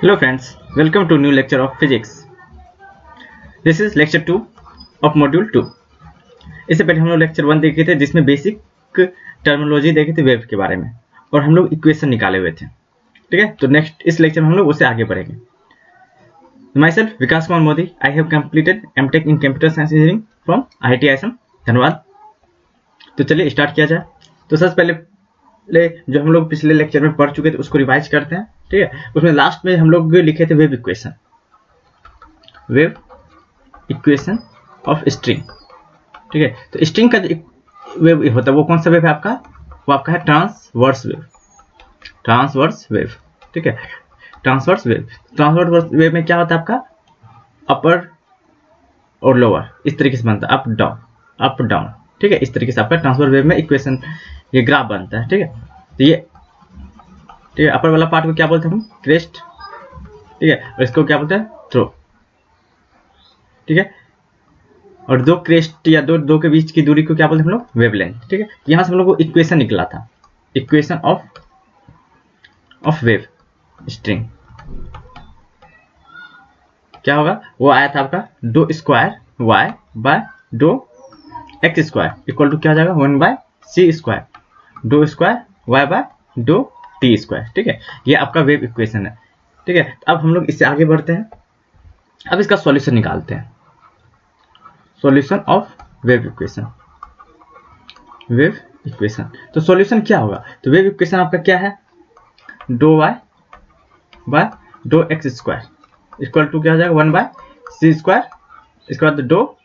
Hello friends, welcome to new lecture of physics. This is lecture 2 of module 2. इससे पहले हम लोग lecture 1 देखे थे जिसमें बेसिक टर्मिनोलॉजी देखे थे वेव के बारे में और हम लोग इक्वेशन निकाले हुए थे. ठीक है, तो नेक्स्ट इस लेक्चर में हम लोग उससे आगे बढ़ेंगे. Myself Vikas Kumar Modi, I have completed MTech in computer science engineering from IIT Assam. धन्यवाद. तो चलिए स्टार्ट किया जाए. तो सबसे पहले जो हम लोग पिछले लेक्चर में पढ़ चुके थे उसको रिवाइज करते हैं. ठीक है, उसमें लास्ट में हम लोग लिखे थे वेव इक्वेशन ऑफ स्ट्रिंग. ठीक है, तो स्ट्रिंग का जो वेव होता है वो कौन सा वेव है आपका? वो आपका है ट्रांसवर्स वेव. ठीक है, ट्रांसवर्स वेव में क्या होता है आपका? अपर और लोअर इस तरीके से बनता है, अप डाउन. ठीक है, इस तरीके से आपका ट्रांसवर्स वेव में इक्वेशन ये ग्राफ बनता है. ठीक है, तो ये ठीक है, अपर वाला पार्ट को क्या बोलते हैं हम? क्रेस्ट. ठीक है, और इसको क्या बोलते हैं? थ्रो. ठीक है, और दो क्रेस्ट या दो के बीच की दूरी को क्या बोलते हैं हम लोग? वेवलेंथ. ठीक है, यहां से हम लोग को इक्वेशन निकला था, इक्वेशन ऑफ वेव स्ट्रिंग. क्या होगा? वो आया था आपका डो square Y by dough x square equal to क्या हो जाएगा? 1/c स्क्वायर डो square Y by dough T square. ठीक है, ये आपका वेव इक्वेशन है. ठीक है, अब हम लोग इससे आगे बढ़ते हैं. अब इसका सॉल्यूशन निकालते हैं. Solution of wave equation. तो सॉल्यूशन क्या होगा? तो वेव इक्वेशन आपका क्या है? Do y by dough x square equal to क्या हो जाएगा? 1/c square. इसके बाद do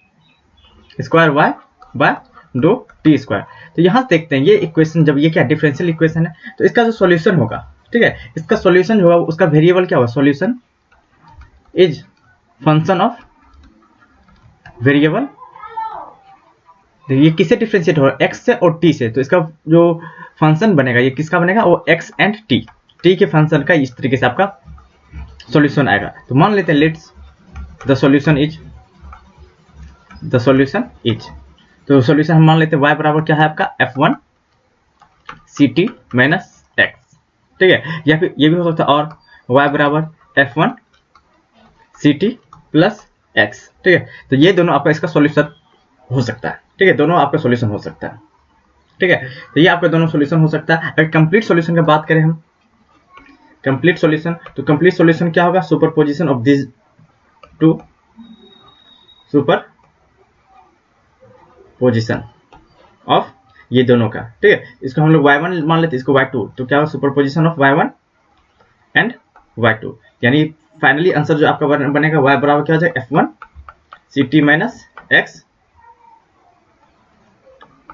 square Y by dough T square. तो यहां से देखते हैं ये इक्वेशन, जब ये क्या डिफरेंशियल इक्वेशन है तो इसका जो सॉल्यूशन होगा, ठीक है, इसका सॉल्यूशन होगा उसका वेरिएबल क्या होगा? Solution is function of variable. ये किससे डिफरेंशिएट होगा? x से और t से. तो इसका जो फंक्शन बनेगा ये किसका बनेगा? वो x एंड t के फंक्शन का इस तरीके से आपका सॉल्यूशन आएगा. तो मान लेते हैं लेट्स द सॉल्यूशन इज तो सॉल्यूशन हम मान लेते हैं y बराबर क्या है आपका? f1 ct minus x. ठीक है, या फिर ये भी हो सकता है और y बराबर f1 ct प्लस x. ठीक है, तो ये दोनों आपका इसका सॉल्यूशन हो सकता है. ठीक है, दोनों आपका सॉल्यूशन हो सकता है. ठीक है, तो ये आपका दोनों सॉल्यूशन हो सकता है. अगर कंप्लीट सॉल्यूशन की बात करें हम, कंप्लीट सॉल्यूशन क्या होगा? Superposition of this two position of ये दोनों का. ठीक है, इसको हम लोग y1 मान लेते हैं, इसको y2. तो क्या होगा? Superposition of y1 and y2. यानी फाइनली आंसर जो आपका बनेगा y बराबर क्या हो जाएगा? f1 ct minus x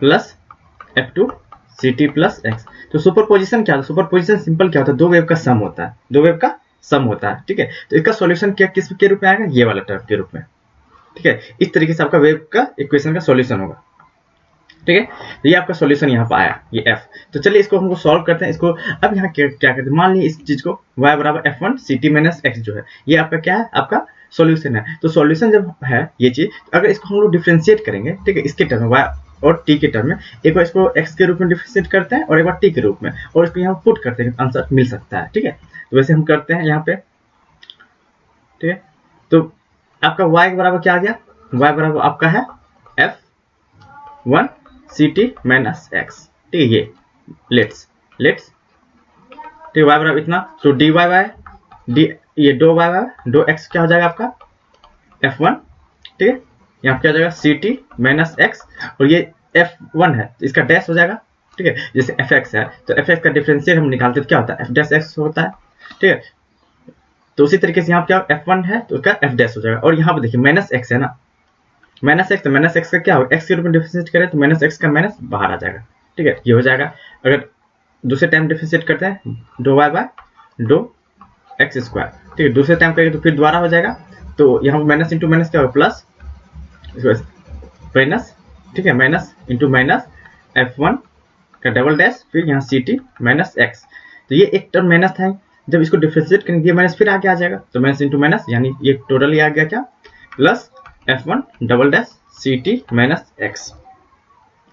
plus f2 ct plus x. तो सुपरपोजिशन क्या होता है? सुपरपोजिशन सिंपल क्या होता है? दो वेव का सम होता है. ठीक है, तो इसका सॉल्यूशन क्या किस के रूप में आएगा? ये वाला टर्म के रूप में. ठीक है, इस तरीके से आपका वेव का इक्वेशन का सॉल्यूशन होगा. ठीक है, तो ये आपका सॉल्यूशन यहाँ पर आया, ये f. तो चलिए इसको हमको सॉल्व करते हैं. इसको अब यहाँ क्या करते हैं? मान लीजिए इस चीज को y बराबर f1 ct माइनस x जो है ये आपका क्या है? आपका सॉल्यूशन है. तो सॉल्यूशन जब है ये चीज, अगर इसको हम लोग डिफरेंशिएट करेंगे, ठीक है, इसके टर्म में y और t के टर्म में, एक बार इसको x के रूप में डिफरेंशिएट करते हैं और एक बार t के रूप में, और इसको यहाँ पुट करते हैं, आंसर मिल सकता है. ठीक है, तो वैसे हम करते हैं यहाँ पे. ठीक है, तो आपका y बराबर क्या आ गया? y बराबर आपका है f1 ct माइनस x. ठीक है, ये लेट्स ठीक है, y बराबर इतना. तो dy बाय डी, ये do y by do x क्या हो जाएगा आपका? f1. ठीक है, यहाँ क्या हो जाएगा? ct माइनस x, और ये f1 है तो इसका डैश हो जाएगा. ठीक है, जैसे fx है तो fx का डिफरेंशियल हम निकालते तो क्या होता है? f डैश x होता है. ठीक है, तो उसी तरीके से यहाँ क्या f1 है तो उसका f डैश हो जाएगा. और यहाँ पे देखिए माइनस x है ना, माइनस एक्स, तो माइनस एक्स का क्या होगा? एक्स के रूप में डिफरेंशिएट करें तो माइनस एक्स का माइनस बाहर आ जाएगा. ठीक है, ये हो जाएगा. अगर दूसरे टाइम डिफरेंशिएट करते हैं do y by dough x square. ठीक है, दूसरे टाइम करेंगे तो फिर दोबारा हो जाएगा. तो यहाँ माइनस इंटू माइनस क्या होगा? Plus minus. ठीक है, माइनस इंटू माइनस f1 का डबल डैश, फिर यहाँ ct माइनस x. तो ये एक टर्म माइनस था, जब इसको डिफरेंशिएट करेंगे माइनस फिर आगे आ जाएगा. तो माइनस इंटू माइनस यानी ये टोटल आ गया क्या? Plus f1 double dash ct minus x.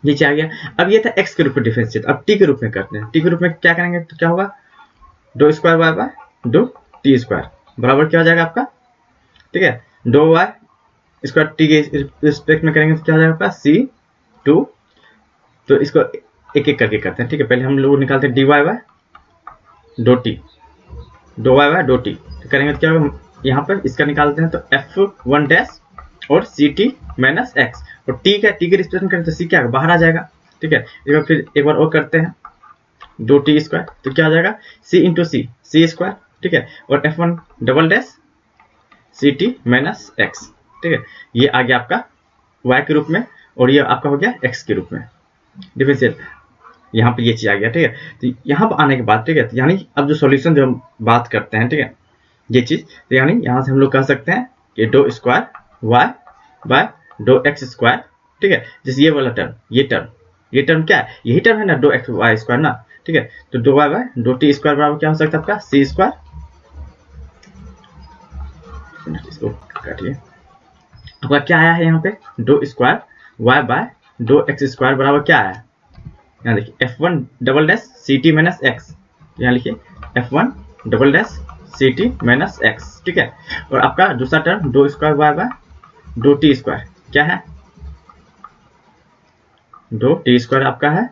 नीचे आ गया. अब ये था x के रूप में डिफरेंशिएट. अब t के रूप में करते हैं. t के रूप में क्या करेंगे तो क्या होगा? Do square y by dough T square. बराबर क्या हो जाएगा आपका, ठीक है, डो वाई स्क्वायर टी के रिस्पेक्ट में करेंगे तो क्या हो जाएगा आपका C2। तो इसको एक एक करके करते हैं, ठीक है। पहले हम लोग निकालते हैं dy by dough t, dough y by dough t, तो करेंगे तो क्या होगा, यहाँ पर इसका निकालते हैं तो F1 डैश और CT माइनस एक्स, और टी क्या, टी के रिस्पेक्ट में करें तो सी क्या बाहर आ जाएगा, ठीक है। एक बार फिर एक बार और करते हैं डो टी स्क्वायर, तो क्या आ जाएगा C इंटू सी स्क्वायर, ठीक है, और F1 double dash CT minus x, ठीक है। ये आ गया आपका y के रूप में और ये आपका हो गया x के रूप में डिफरेंशियल, यहाँ पे ये चीज आ गया, ठीक है। तो यहाँ पर आने के बाद, ठीक है, तो यानी अब जो सॉल्यूशन जो हम बात करते हैं, ठीक है, ये चीज, तो यानी यहाँ से हम लोग कह सकते हैं कि do square y by do x square, ठीक है। जैसे ये वाला टर्म, ये टर्म क्या है, यही टर्म है ना, डो x y स्क्वायर ना, ठीक है। तो do y by dough T square बराबर क्या हो सकता है आपका C स्क्वायर, इसको काटिए, आपका क्या आया है यहाँ पे do square y by do x square बराबर क्या आया है, यहाँ देखिए F1 double dash CT minus x, यहाँ लिखिए F1 double dash CT minus x, ठीक है। और आपका दूसरा term do square y by dough T square क्या है, डो टी स्क्वायर आपका है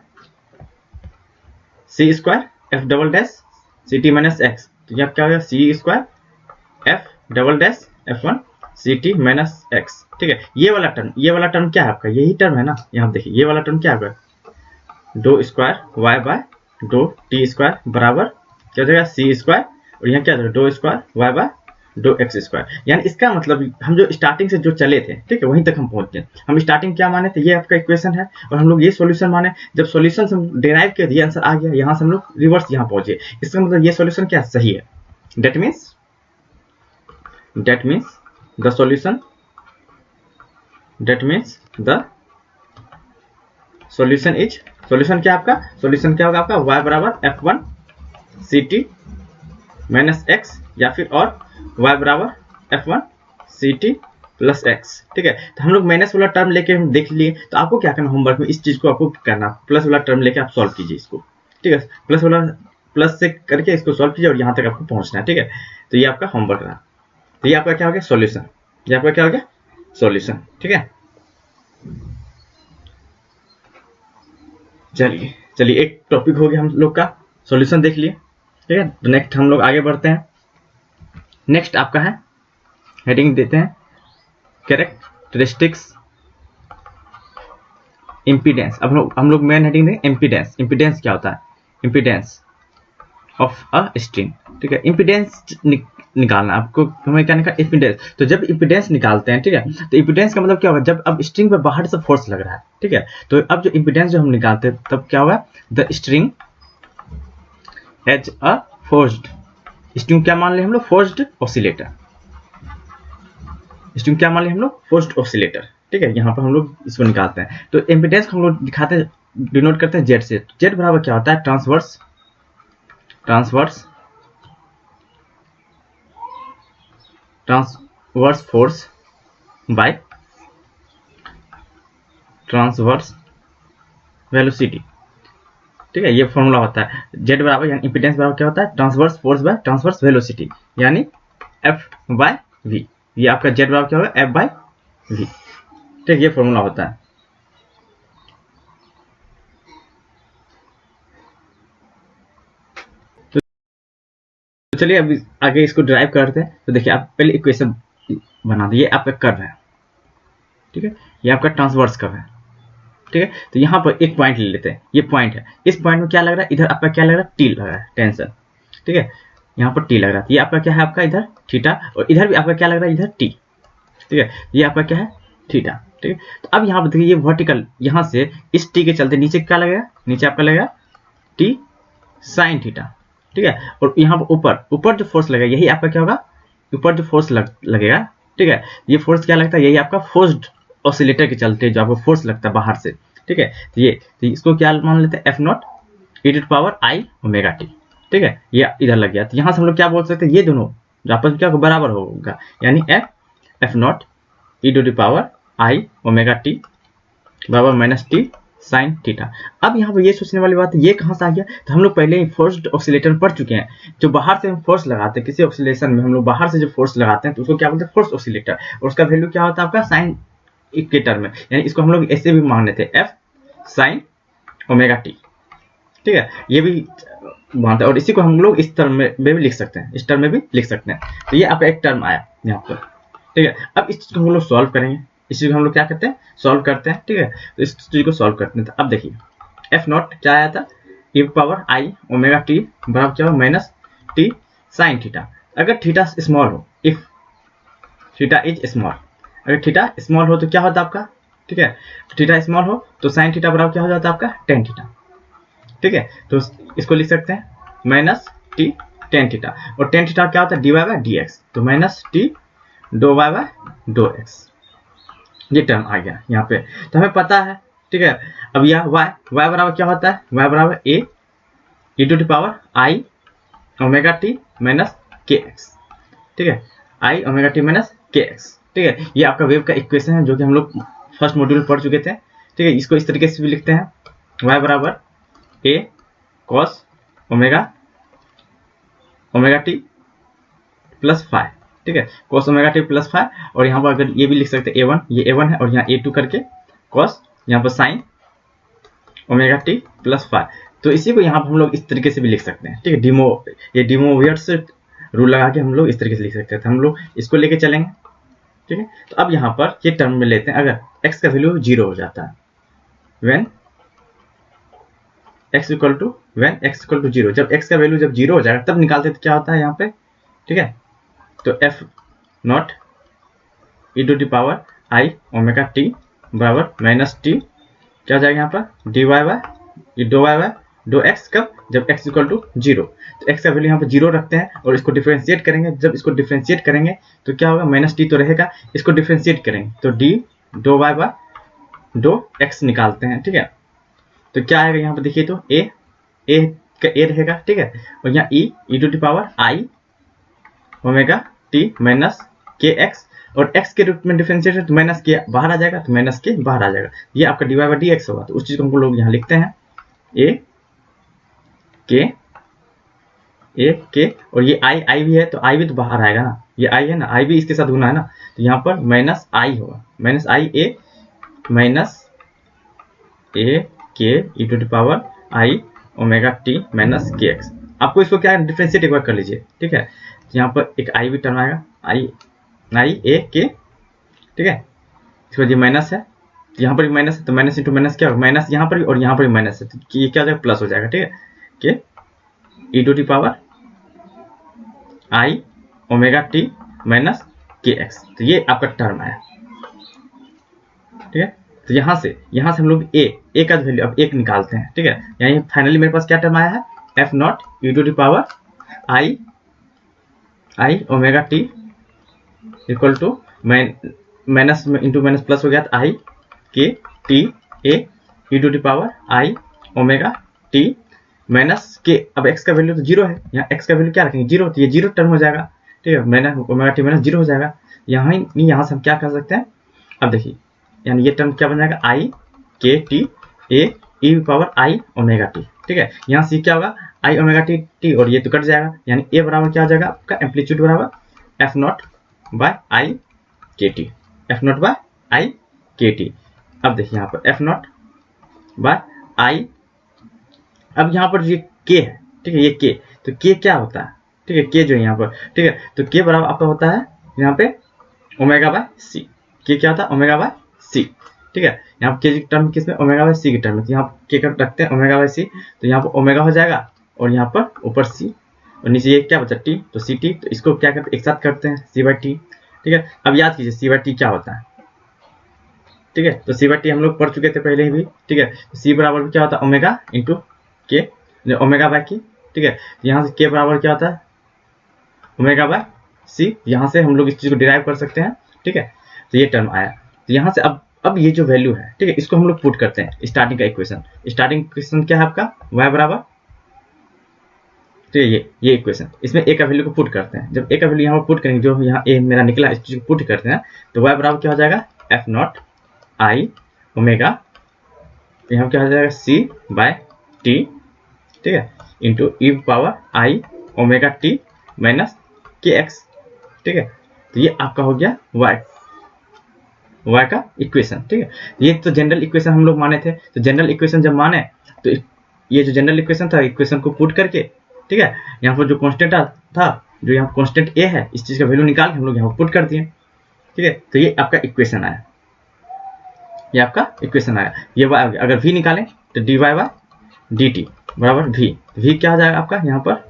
C square F double dash CT minus x, तो यहाँ क्या हो गया C square F double dash F1 CT minus x, ठीक है। ये वाला टर्म क्या है आपका, यही टर्म है ना, यहाँ देखिए ये वाला टर्म क्या होगा, do square y by dough T square बराबर क्या हो जाएगा C स्क्वायर, और यहाँ क्या हो जाएगा do square y by dough x square. यानी इसका मतलब हम जो स्टार्टिंग से जो चले थे, ठीक है, वहीं तक हम पहुंच गए। हम स्टार्टिंग क्या माने थे, ये आपका इक्वेशन है, और हम लोग ये सॉल्यूशन माने, जब सॉल्यूशन से हम डिराइव कर दिया, आंसर आ गया, यहाँ से हम लोग रिवर्स यहाँ पहुंचे, इसका मतलब ये सॉल्यूशन क्या सही है, that means the solution, is, solution क्या आपका, सॉल्यूशन क्या होगा आपका y बराबर F1 CT माइनस एक्स, या फिर और y बराबर F1 CT प्लस एक्स, ठीक है। तो हम लोग माइनस वाला टर्म लेके हम देख लिए, तो आपको क्या करना होमवर्क में, इस चीज को आपको करना, प्लस वाला टर्म लेके आप सॉल्व कीजिए इसको, ठीक है, प्लस से करके इसको सॉल्व कीजिए और यहाँ तक आपको पहुंचना है, ठीक है। तो ये आपका होमवर्क रहा, तो ये आपका क्या हो गया सॉल्यूशन, ये आपका क्या हो गया सॉल्यूशन, ठीक है। चलिए एक टॉपिक हो गया हम लोग का, सॉल्यूशन देख लिए, ठीक है। तो नेक्स्ट हम लोग आगे बढ़ते हैं। नेक्स्ट आपका है, हेडिंग देते हैं कैरेक्टरिस्टिक्स इम्पीडेंस। अब हम लोग मेन हेडिंग देंगे इम्पीडेंस। इम्पीडेंस क्या होता है, इम्पीडेंस ऑफ अ स्ट्रिंग, ठीक है। इम्पीडेंस निकालना आपको, हमें क्या निकालना इम्पीडेंस। तो जब इम्पीडेंस निकालते हैं, ठीक है, तो इम्पीडेंस का मतलब क्या होगा, जब अब स्ट्रिंग पे बाहर से फोर्स लग रहा है, ठीक है, तो अब जो इम्पीडेंस जो हम निकालते हैं तब क्या होगा, the string as a forced, string क्या मान लिया हम लोग, फोर्स्ड ऑसिलेटर, स्ट्रिंग क्या मान लिया हम लोग, फोर्स्ड ऑसिलेटर, ठीक है। यहाँ पर हम लोग इसको निकालते हैं, तो इम्पीडेंस को हम लोग दिखाते हैं, डिनोट करते हैं जेड से। जेड बराबर क्या होता है, transverse force by transverse velocity, ठीक है। ये फॉर्मूला होता है जेड बराबर, यानी इम्पीडेंस बराबर क्या होता है, transverse force by transverse velocity, यानी एफ बाय वी। ये आपका जेड बराबर क्या होगा, एफ बाय वी, ठीक, ये फॉर्मूला होता है। तो चलिए अब आगे इसको ड्राइव करते हैं। तो देखिए आप पहले इक्वेशन बना दिए, आपका कर्व है, ठीक है, ये आपका ट्रांसवर्स कर्व है, ठीक है। तो यहाँ पर एक पॉइंट ले लेते हैं, ये पॉइंट है, इस पॉइंट में क्या लग रहा है, इधर आपका क्या लग रहा है, टी लग रहा है, टेंशन, ठीक है, यहाँ पर टी लग रहा है, ये आपका क्या है, आपका इधर थीटा, और इधर भी आपका क्या लग रहा है, इधर टी, ठीक है, ये आपका क्या है थीटा, ठीक है। तो अब यहाँ पर देखिए ये वर्टिकल, यहाँ से इस टी के चलते नीचे क्या लगेगा, नीचे आपका लगेगा टी साइन थीटा, ठीक है। और यहाँ पर ऊपर जो फोर्स लगेगा, यही आपका क्या होगा, ऊपर जो फोर्स लगेगा, ठीक है, ये फोर्स क्या लगता है, यही आपका फोर्स्ड ऑसिलेटर के चलते जो आपको फोर्स लगता है बाहर से, ठीक है। तो इसको क्या मान लेते हैं, f naught e to power I omega t, ठीक है, ये इधर लग गया। तो यहाँ से हम लोग क्या बोल सकते हैं, ये दोनों जो आपस में क्या बराबर होगा, यानी f naught e to power I omega t बराबर माइनस टी साइन थीटा। अब यहाँ पर ये सोचने वाली बात है, ये कहाँ से आ गया, तो हम लोग पहले ही फोर्स्ड ऑक्सीलेटर में पढ़ चुके हैं। जो बाहर से हम फोर्स लगाते हैं किसी ऑक्सीलेशन में, हम लोग बाहर से जो फोर्स लगाते हैं तो उसको क्या बोलते हैं, फोर्स ऑक्सीलेटर, और उसका वैल्यू क्या होता है आपका साइन के टर्म में, यानी इसको हम लोग ऐसे भी मानने थे एफ साइन ओमेगा टी, ठीक है, ये भी मानते हैं। और इसी को हम लोग इस टर्म में भी लिख सकते हैं, इस टर्म में भी लिख सकते हैं। तो ये आपका एक टर्म आया यहाँ पर, ठीक है। अब इस चीज को हम लोग सॉल्व करेंगे, इस चीज को हम लोग क्या करते हैं, सॉल्व करते हैं, ठीक है। तो इस चीज को सॉल्व करते हैं। तो अब देखिए एफ नॉट क्या आया था, e पावर आई ओमेगा टी बराबर क्या हो, माइनस टी साइन थीटा। अगर थीटा स्मॉल हो, इफ थीटा इज स्मॉल, अगर थीटा स्मॉल हो तो क्या होता है आपका, ठीक है, थीटा स्मॉल हो तो साइन थीटा बराबर क्या हो जाता है आपका, टेन थीटा, ठीक है। तो इसको लिख सकते हैं माइनस टी टेन थीटा, और टेन थीटा क्या होता है, D Y by D X, तो minus T dough Y by dough X, ये टर्म आ गया यहाँ पे। तो हमें पता है, ठीक है। अब यह y बराबर क्या होता है, y बराबर a e to the power i omega T minus के एक्स, ठीक है, i ओमेगा टी माइनस के एक्स, ठीक है। ये आपका वेव का इक्वेशन है जो कि हम लोग फर्स्ट मॉड्यूल में पढ़ चुके थे, ठीक है। इसको इस तरीके से भी लिखते हैं, y बराबर a cos omega t plus five, ठीक है, cos omega t plus five. और यहाँ पर अगर ये भी लिख सकते हैं a1, ये a1 है, और यहाँ a2 करके cos, यहाँ पर sine omega t plus five. तो इसी को यहाँ पर हम लोग इस तरीके से भी लिख सकते हैं, ठीक है। ये डिमोवियर्स रूल लगा के हम लोग इस तरीके से लिख सकते हैं। तो हम लोग इसको लेके चलेंगे, ठीक है। तो अब यहाँ पर ये टर्म में लेते हैं, अगर x का वैल्यू 0 हो जाता है, व्हेन x इक्वल टू 0, जब x का वैल्यू जब 0 हो जाएगा तब निकालते तो क्या होता है यहाँ पे, ठीक है। तो f naught e to the power I omega t बराबर माइनस टी क्या हो जाएगा यहाँ पर, d Y by do Y by dough x, कब, जब x इक्वल टू 0। तो x का वैल्यू यहाँ पर 0 रखते हैं और इसको डिफरेंशिएट करेंगे। जब इसको डिफरेंशिएट करेंगे तो क्या होगा, माइनस टी तो रहेगा, इसको डिफरेंशिएट करेंगे तो d do Y by dough x निकालते हैं, ठीक है। तो क्या आएगा यहाँ पर देखिए, तो a का a रहेगा, ठीक है, और यहाँ e to the power I omega T minus के एक्स, और x के रूप में डिफरेंशिएट है तो माइनस के बाहर आ जाएगा, तो माइनस के बाहर आ जाएगा, ये आपका d Y by D x होगा। तो उस चीज को हम लोग यहाँ लिखते हैं ए के, और ये आई भी है तो आई भी तो बाहर आएगा ना, ये आई है ना, आई भी इसके साथ गुना है ना, तो यहाँ पर माइनस आई होगा, minus I A minus A K E to the power I omega T minus के एक्स। आपको इसको क्या डिफरेंशिएट एक बार कर लीजिए, ठीक है। यहाँ पर एक आई भी टर्म आएगा, आई ए के, ठीक है, इसको ये माइनस है, यहाँ पर भी माइनस है, तो माइनस इंटू माइनस क्या होगा, माइनस यहाँ पर भी और यहाँ पर भी माइनस है, तो ये क्या हो जाएगा, प्लस हो जाएगा, ठीक है, K E to the power I omega T minus के एक्स। तो ये आपका टर्म आया, ठीक है। तो यहाँ से हम लोग ए का वैल्यू अब एक निकालते हैं, ठीक है। यानी फाइनली मेरे पास क्या टर्म आया है, f naught e to the power I omega t equal to minus into minus plus हो गया, तो i k t a E to the power I omega T minus k. अब x का value तो 0 है, यहाँ x का value क्या रखेंगे, 0, तो ये 0 टर्म हो जाएगा, ठीक है, माइनस ओमेगा टी माइनस 0 हो जाएगा। यहाँ से हम क्या कर सकते हैं, अब देखिए, यानी ये टर्म क्या बन जाएगा, आई k t a E power I omega t, ठीक है। यहाँ से क्या होगा, आई ओमेगा टी और ये तो कट जाएगा, यानी ए बराबर क्या हो जाएगा आपका, एम्पलीट्यूड बराबर F not bye I k T, F not bye I k T. अब देखिए यहाँ पर एफ नॉट बाय आई, अब यहाँ पर ये के है, ठीक है, ये के, तो के क्या होता है, ठीक है, के जो है यहाँ पर, ठीक है, तो के बराबर आपका होता है यहाँ पे ओमेगा बाय सी, के क्या होता है, ओमेगा बाय सी, ठीक है। यहाँ पर के टर्म किसमें, ओमेगा बाय सी की टर्म में, तो यहाँ के कर रखते हैं ओमेगा बाय सी, तो यहाँ पर ओमेगा हो जाएगा और यहाँ पर ऊपर सी और नीचे ये क्या बचा टी, तो सी टी, तो इसको क्या करते हैं, एक साथ करते हैं सी बाई टी, ठीक है। अब याद कीजिए सी बाई टी क्या होता है, ठीक है, तो सी बाई टी हम लोग पढ़ चुके थे पहले ही भी, ठीक है। सी बराबर क्या होता है, ओमेगा इंटू के, ओमेगा बाय की, ठीक है। यहाँ से के बराबर क्या होता है, ओमेगा बाय सी, यहाँ से हम लोग इस चीज को डिराइव कर सकते हैं, ठीक है। तो ये टर्म आया, तो यहाँ से अब ये जो वैल्यू है, ठीक है, इसको हम लोग पुट करते हैं स्टार्टिंग का इक्वेशन। स्टार्टिंग इक्वेशन क्या है आपका, y बराबर, तो ये इक्वेशन, इसमें a का वैल्यू को पुट करते हैं। जब a का वैल्यू यहाँ पर पुट करेंगे, जो यहाँ a मेरा निकला, इस चीज को पुट करते हैं, तो y बराबर क्या हो जाएगा, एफ नॉट आई ओमेगा तो यहाँ क्या हो जाएगा c बाय टी, ठीक है, इंटू ई पावर आई ओमेगा टी माइनस के एक्स, ठीक है। तो ये आपका हो गया y का इक्वेशन, ठीक है। ये तो जनरल इक्वेशन हम लोग माने थे, तो जनरल इक्वेशन जब माने तो ये जो जनरल इक्वेशन था, इक्वेशन को पुट करके, ठीक है, यहाँ पर जो कांस्टेंट था, जो यहाँ कांस्टेंट a है, इस चीज का वैल्यू निकाल के हम लोग यहाँ पुट कर दिए, ठीक है। तो ये आपका इक्वेशन आया, ये आपका इक्वेशन आया। ये y अगर v निकालें तो dy बाय dt बराबर v क्या आ जाएगा आपका यहाँ पर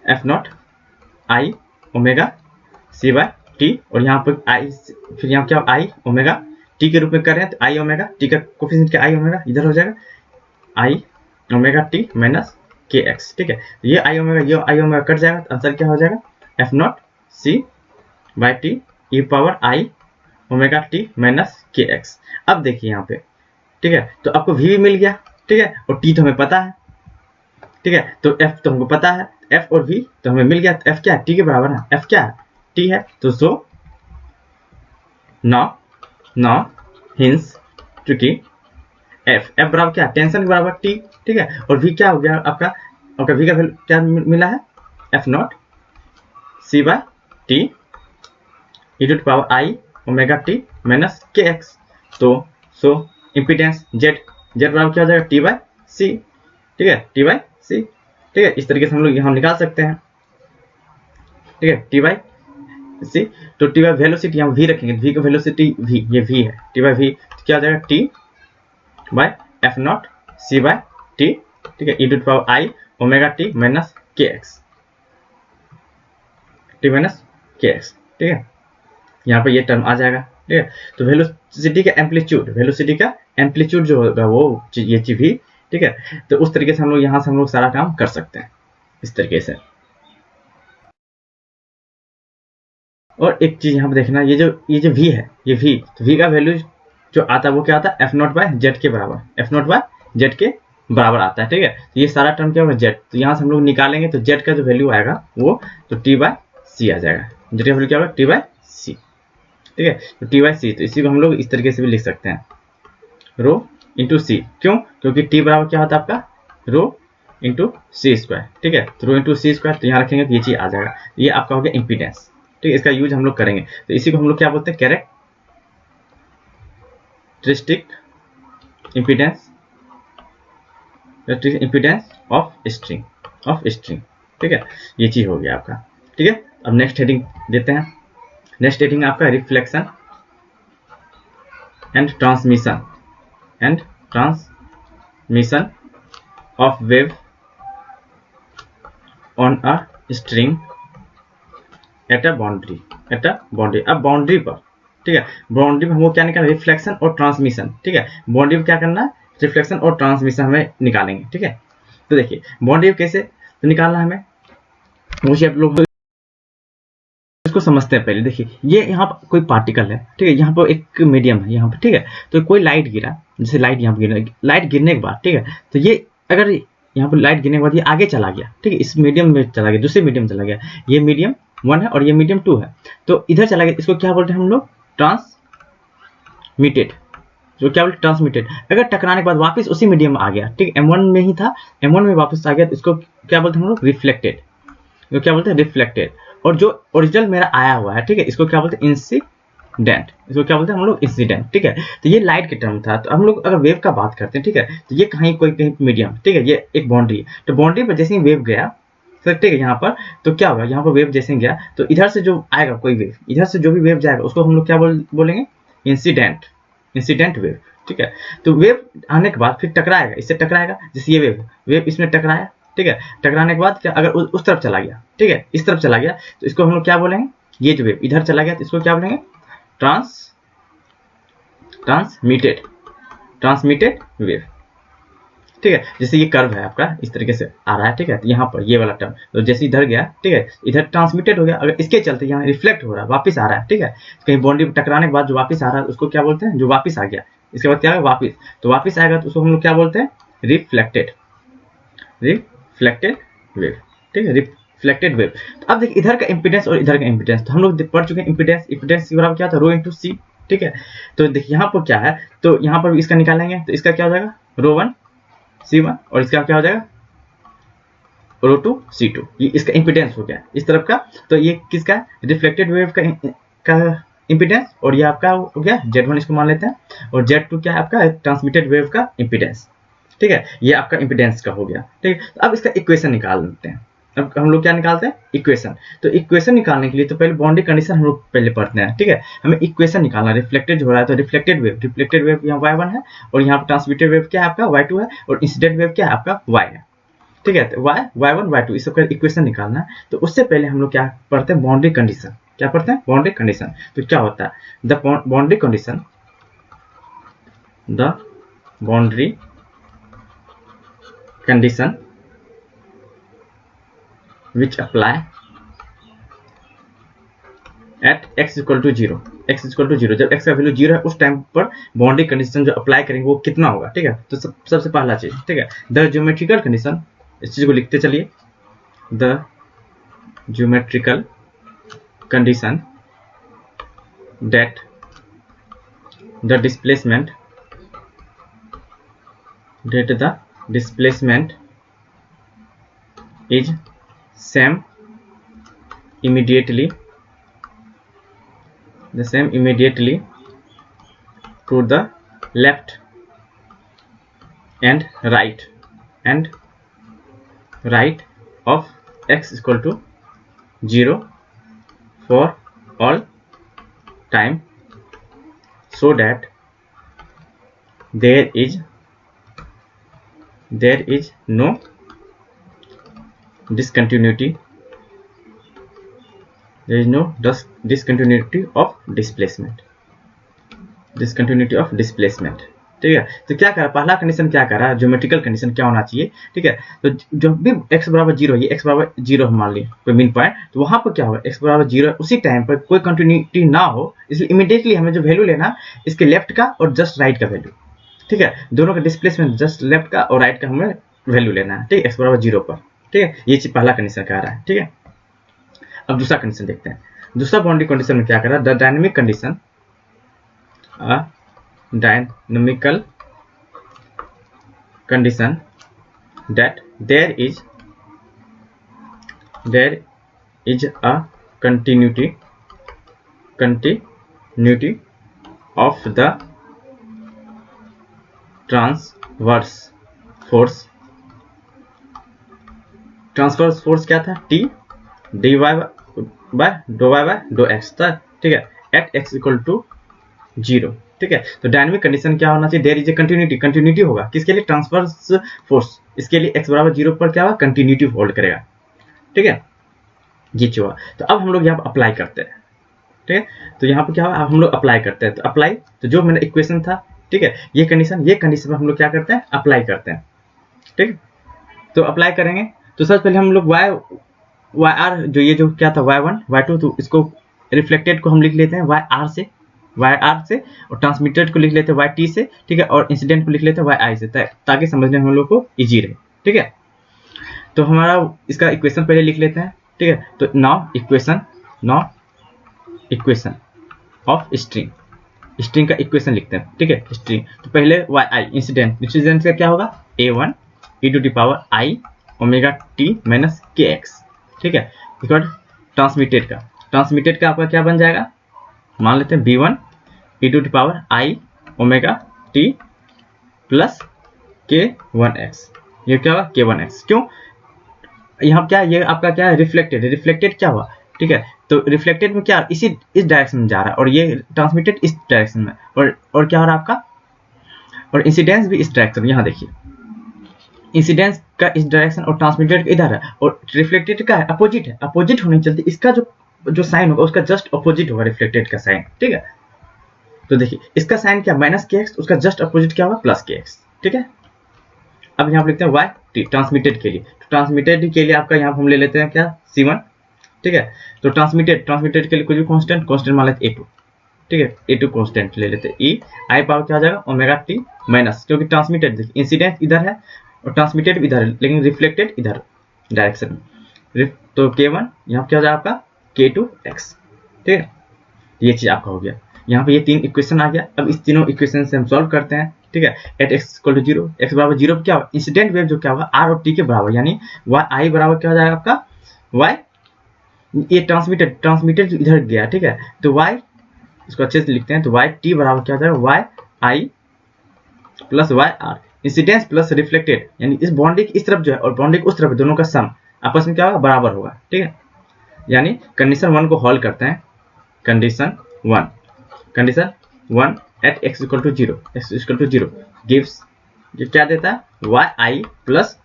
f naught i omega c by t, और यहाँ पर आई, फिर यहाँ क्या आई ओमेगा टी के रूप में कर रहे हैं, तो आई ओमेगा टी का कोफिशिएंट क्या आई ओमेगा इधर हो जाएगा आई ओमेगा टी माइनस के एक्स, ठीक है। ये आई ओमेगा कट जाएगा, तो आंसर क्या हो जाएगा f not C by t e power I omega T minus के एक्स। अब देखिए यहाँ पे, ठीक है, तो आपको v भी मिल गया, ठीक है, और t तो हमें पता है, ठीक है, तो f तो हमको पता है, f और v तो हमें मिल गया। तो f क्या है, t के बराबर है, f क्या है t है, तो सो नाउ हिंस चूंकि f बराबर क्या है, टेंशन के बराबर t, ठीक है, और v क्या हो गया आपका v का वैल्यू क्या मिला है f naught c by t e to the power I omega T minus के एक्स। तो सो इम्पीडेंस z बराबर क्या हो जाएगा t बाय सी, ठीक है, t बाय सी, ठीक है। इस तरीके से हम लोग यहाँ निकाल सकते हैं, ठीक है, t बाय सी। तो t बाय वेलोसिटी यहाँ v रखेंगे, v का वेलोसिटी v, ये v है, t बाय v क्या हो जाएगा t by F not C by T, ठीक है, E to the power I omega T minus के एक्स, टी माइनस के एक्स, ठीक है। यहाँ पर ये टर्म आ जाएगा, ठीक है। तो वेलोसिटी का एम्पलीट्यूड जो होगा वो ये चीज भी, ठीक है। तो उस तरीके से हम लोग यहाँ से हम लोग सारा काम कर सकते हैं इस तरीके से। और एक चीज यहाँ पे देखना, ये जो v है, ये v, तो v का वैल्यू जो आता है वो क्या आता है एफ नॉट बाय जेड के बराबर, एफ नॉट बाय जेड के बराबर आता है, ठीक है। तो ये सारा टर्म क्या होगा जेड, तो यहाँ से हम लोग निकालेंगे तो जेड का जो वैल्यू आएगा वो तो टी बाय सी आ जाएगा, जेड का वैल्यू क्या होगा टी बाय सी, ठीक है। तो टी बाय सी, तो इसी को हम लोग इस तरीके से भी लिख सकते हैं रो इंटू सी, क्यों, क्योंकि टी बराबर क्या होता है आपका रो इंटू सी स्क्वायर, ठीक है। तो रो इंटू सी स्क्वायर, तो यहाँ रखेंगे तो ये चीज आ जाएगा, ये आपका हो गया इम्पीडेंस, ठीक है। इसका यूज हम लोग करेंगे, तो इसी को हम लोग क्या बोलते हैं कैरेक्टरिस्टिक इम्पीडेंस ऑफ स्ट्रिंग, ठीक है। ये चीज हो गया आपका, ठीक है। अब नेक्स्ट हेडिंग देते हैं, नेक्स्ट हेडिंग आपका reflection and transmission of wave on a string at a boundary, अब बाउंड्री पर, ठीक है, बाउंड्री पर हमको क्या निकालना, रिफ्लेक्शन और ट्रांसमिशन, ठीक है। बाउंड्री पर क्या करना है, रिफ्लेक्शन और ट्रांसमिशन हमें निकालेंगे, ठीक है। तो देखिए बाउंड्री कैसे तो निकालना हमें, मुझे आप लोग इसको समझते हैं। पहले देखिए ये यहाँ पर कोई पार्टिकल है, ठीक है, यहाँ पर एक मीडियम है यहाँ पर, ठीक है। तो कोई लाइट गिरा, जैसे लाइट यहाँ पर लाइट गिरने के बाद, ठीक है, तो ये अगर यहाँ पर लाइट गिरने के बाद ये आगे चला गया, ठीक है, इस मीडियम में चला गया, दूसरे मीडियम चला गया, ये मीडियम 1 है और ये मीडियम 2 है, तो इधर चला गया, इसको क्या बोलते हैं हम लोग ट्रांसमिटेड, जो क्या बोलते ट्रांसमिटेड। अगर टकराने के बाद वापस उसी मीडियम में आ गया, ठीक है, M1 में ही था, M1 में वापस आ गया, तो इसको क्या बोलते हैं हम लोग रिफ्लेक्टेड, जो क्या बोलते हैं रिफ्लेक्टेड। और जो ओरिजिनल मेरा आया हुआ है, ठीक है, इसको क्या बोलते हैं इंसिडेंट, इसको क्या बोलते हैं हम लोग इंसिडेंट, ठीक है। तो ये लाइट के टर्म था, तो हम लोग अगर वेव का बात करते हैं, ठीक है, तो ये कहीं मीडियम, ठीक है, ये एक बाउंड्री है, तो बाउंड्री पर जैसे ही वेव गया, ठीक है, यहाँ पर तो क्या होगा, यहाँ पर वेव जैसे गया तो इधर से जो आएगा कोई वेव, इधर से जो भी वेव जाएगा उसको हम लोग क्या बोलेंगे इंसिडेंट वेव, ठीक है। तो वेव आने के बाद फिर टकराएगा, इससे टकराएगा, जैसे ये वेव इसमें टकराया, ठीक है, टकराने के बाद क्या अगर उस तरफ चला गया, ठीक है, इस तरफ चला गया, तो इसको हम लोग क्या बोलेंगे, ये जो वेव इधर चला गया तो इसको क्या बोलेंगे ट्रांसमिटेड वेव, ठीक है। जैसे ये कर्व है आपका इस तरीके से आ रहा है, ठीक है, तो यहाँ पर ये वाला टर्म तो जैसे इधर गया, ठीक है, इधर ट्रांसमिटेड हो गया, अगर इसके चलते यहाँ रिफ्लेक्ट हो रहा है, वापस आ रहा है, ठीक है, कहीं बाउंड्री पर टकराने के बाद जो वापस आ रहा है उसको क्या बोलते हैं, जो वापस आ गया, इसके बाद क्या है वापस, तो वापस आएगा तो उसको हम लोग क्या बोलते हैं रिफ्लेक्टेड वेव, ठीक है, रिफ्लेक्टेड वेव। तो अब देखिए इधर का इंपीडेंस और इधर का इंपीडेंस, तो हम लोग पढ़ चुके हैं इंपीडेंस के बराबर क्या था रो इंटू सी, ठीक है। तो देखिए यहाँ पर क्या है, तो यहाँ पर इसका निकालेंगे तो इसका क्या हो जाएगा, रो1 C1 और इसका क्या हो जाएगा, रो2 C2। ये इसका इम्पिडेंस हो गया इस तरफ का। तो ये किसका, रिफ्लेक्टेड वेव का इम्पिडेंस, और ये आपका हो गया Z1 इसको मान लेते हैं, और Z2 क्या है आपका ट्रांसमिटेड वेव का इम्पिडेंस। ठीक है, ये आपका इम्पिडेंस का हो गया। ठीक है, तो अब इसका इक्वेशन निकाल लेते हैं। अब हम लोग क्या निकालते हैं, इक्वेशन। तो इक्वेशन निकालने के लिए तो पहले बाउंड्री कंडीशन हम लोग पहले पढ़ते हैं। ठीक है, हमें इक्वेशन निकालना, रिफ्लेक्टेड हो रहा है तो रिफ्लेक्टेड वेव यहाँ y1 है, और यहाँ पर ट्रांसमिटेड वेव क्या है आपका y2 है, और इंसिडेंट वेव क्या है आपका y है। ठीक है, तो y1 y2 इस सबका इक्वेशन निकालना है। तो उससे पहले हम लोग क्या पढ़ते हैं, बाउंड्री कंडीशन। क्या पढ़ते हैं, बाउंड्री कंडीशन। तो क्या होता है, the boundary condition, the boundary condition which apply at x equal to 0, x equal to 0, जब x का वैल्यू 0 है उस टाइम पर बाउंड्री कंडीशन जो अप्लाई करेंगे वो कितना होगा। ठीक है, तो सबसे पहला चीज, ठीक है, द ज्योमेट्रिकल कंडीशन, इस चीज को लिखते चलिए, the geometrical condition that the displacement is same immediately to the left and right of x equal to 0 for all time, so that there is no discontinuity of displacement। ठीक है, तो क्या कर रहा है, पहला कंडीशन क्या कर रहा है, ज्योमेट्रिकल कंडीशन क्या होना चाहिए। ठीक है, तो जब भी x बराबर 0 है, x बराबर 0 मान ली कोई मीन पॉइंट, तो वहां पर क्या होगा, x बराबर 0 है, उसी टाइम पर कोई कंटिन्यूटी ना हो, इसलिए इमीडिएटली हमें जो वैल्यू लेना इसके लेफ्ट का और जस्ट राइट का वैल्यू। ठीक है, दोनों का डिस्प्लेसमेंट जस्ट लेफ्ट का और राइट का हमें वैल्यू लेना है। ठीक है, x बराबर 0 पर। ठीक है, ये चीज पहला कंडीशन कह रहा है। ठीक है, अब दूसरा कंडीशन देखते हैं। दूसरा बाउंड्री कंडीशन में क्या कर रहा है, the dynamic condition, dynamical condition that there is a continuity of the transverse force क्या था, T dy by dou y by dou x था। ठीक है, at x equal to 0। ठीक है, तो डायनेमिक कंडीशन क्या होना चाहिए, देयर इज ए कंटिन्यूटी होगा किसके लिए, ट्रांसवर्स फोर्स, इसके लिए x बराबर 0 पर क्या होगा, कंटिन्यूटी होल्ड करेगा। ठीक है, ये हुआ। तो अब हम लोग यहाँ पर अप्लाई करते हैं। ठीक है, तो यहाँ पर क्या होगा, हम लोग अप्लाई करते हैं। तो अप्लाई, तो जो मेरा इक्वेशन था, ठीक है, ये कंडीशन में हम लोग क्या करते हैं, अप्लाई करते हैं। ठीक, तो अप्लाई करेंगे तो सबसे पहले हम लोग y r जो क्या था y1 y2, तो इसको रिफ्लेक्टेड को हम लिख लेते हैं y r से, और ट्रांसमिटेड को लिख लेते हैं y t से। ठीक है, और इंसिडेंट को लिख लेते हैं y i से, ताकि समझने में हम लोग को इजी रहे। ठीक है, तो हमारा इसका इक्वेशन पहले लिख लेते हैं। ठीक है, तो नाउ इक्वेशन ऑफ स्ट्रिंग का इक्वेशन लिखते हैं। ठीक है, स्ट्रिंग, तो पहले y i इंसिडेंट का क्या होगा, a1 e to the power i omega t minus kx। ठीक है, इसके बाद ट्रांसमिटेड का आपका क्या बन जाएगा, मान लेते हैं b1 e to the power i omega t plus k1x। ये क्या होगा, k1x। क्यों, यहाँ क्या, ये आपका क्या है, रिफ्लेक्टेड क्या हुआ। ठीक है, तो रिफ्लेक्टेड में क्या, इस डायरेक्शन में जा रहा है, और ये ट्रांसमिटेड इस डायरेक्शन में, और क्या हो रहा है आपका, और इंसिडेंस भी इस डायरेक्शन में। यहाँ देखिए, इंसिडेंस का इस डायरेक्शन और ट्रांसमिटेड का इधर है, और रिफ्लेक्टेड का अपोजिट है। अपोजिट होने चलते इसका जो साइन होगा उसका जस्ट अपोजिट होगा रिफ्लेक्टेड का साइन। ठीक है, तो देखिए इसका साइन क्या, माइनस kx, उसका जस्ट अपोजिट क्या होगा, प्लस kx। ठीक है, अब यहाँ पर लिखते हैं y t ट्रांसमिटेड के लिए। तो ट्रांसमिटेड के लिए आपका यहाँ हम ले लेते हैं क्या, c1। ठीक है, तो ट्रांसमिटेड के लिए कुछ भी कांस्टेंट मान लेते a2। ठीक है, a2 कांस्टेंट ले लेते हैं, e i पावर क्या हो जाएगा, ओमेगा t माइनस, क्योंकि ट्रांसमिटेड देखिए इंसिडेंट इधर है और ट्रांसमिटेड इधर है, लेकिन रिफ्लेक्टेड इधर डायरेक्शन में। तो k1 यहाँ क्या हो जाएगा आपका k2x। ठीक है, ये चीज आपका हो गया। यहाँ पे ये 3 इक्वेशन आ गया। अब इस तीनों इक्वेशन से हम सॉल्व करते हैं, ठीक है। At x equal to 0, x बराबर 0 क्या होगा, इंसिडेंट वेव जो क्या होगा आर और टी के बराबर, यानी वाई आई बराबर क्या हो जाएगा आपका वाई, ये ट्रांसमिटेड इधर गया, ठीक है। तो वाई इसको अच्छे से लिखते हैं, तो वाई टी बराबर क्या हो जाएगा y i plus y r, incidence plus reflected, यानी इस बाउंड्री की इस तरफ जो है और बाउंड्री की उस तरफ दोनों का सम आपस में क्या होगा बराबर होगा, ठीक है। यानी कंडीशन 1 को हॉल करते हैं। Condition 1 at x equal to 0, x equal to 0 gives, ये क्या देता है y i plus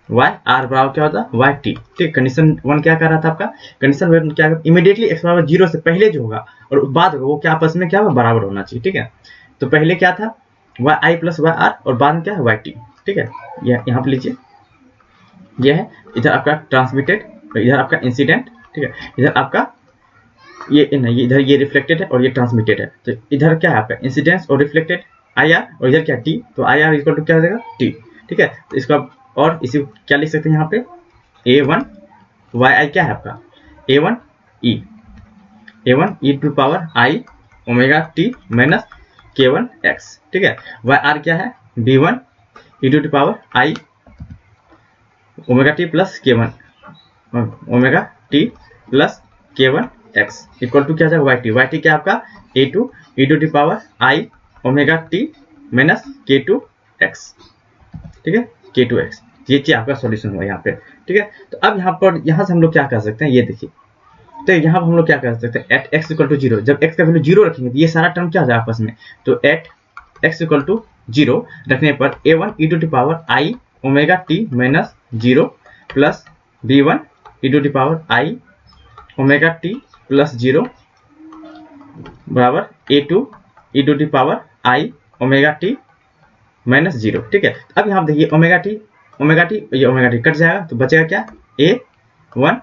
y r बराबर क्या होता है वाई टी, ठीक। कंडीशन 1 क्या कर रहा था आपका, कंडीशन 1 क्या इमीडिएटली एक्स बराबर 0 से पहले जो होगा और बाद होगा वो क्या आपस में क्या होगा बराबर होना चाहिए, ठीक है। तो पहले क्या था y i plus y r और बाद में क्या है वाई टी, ठीक है। यहाँ पे लीजिए, यह है इधर आपका ट्रांसमिटेड, इधर आपका इंसिडेंट, ठीक है। इधर आपका ये इधर ये रिफ्लेक्टेड है और ये ट्रांसमिटेड है। तो इधर क्या है आपका इंसिडेंस और रिफ्लेक्टेड आई आर, और इधर क्या टी, तो आई आर इक्वल टू क्या हो जाएगा टी, ठीक है। तो इसका और इसी क्या लिख सकते हैं यहाँ पे a1 वाई आई क्या है आपका a1 e to power I omega T minus k1 x, ठीक है। वाई आर क्या है b1 e to power I omega t plus k1 omega t plus k1 x equal to क्या जाएगा वाई टी क्या आपका a2 e to power I omega T minus k2 x, ठीक है, k2 x। ये चीज आपका सॉल्यूशन हुआ यहाँ पे, ठीक है। तो अब यहाँ से हम लोग क्या कर सकते हैं, ये देखिए, तो यहाँ पर हम लोग क्या कर सकते हैं एट एक्स इक्वल टू 0, जब x का वैल्यू 0 रखेंगे तो ये सारा टर्म क्या हो जाएगा आपस में, तो एट एक्स इक्वल टू 0 रखने पर a1 e to power I omega T minus 0 plus b1 e to power I omega t plus 0 बराबर a2 e to power I omega T minus 0, ठीक है। अब यहाँ देखिए ओमेगा टी ये omega t cut जाएगा तो बचेगा क्या a1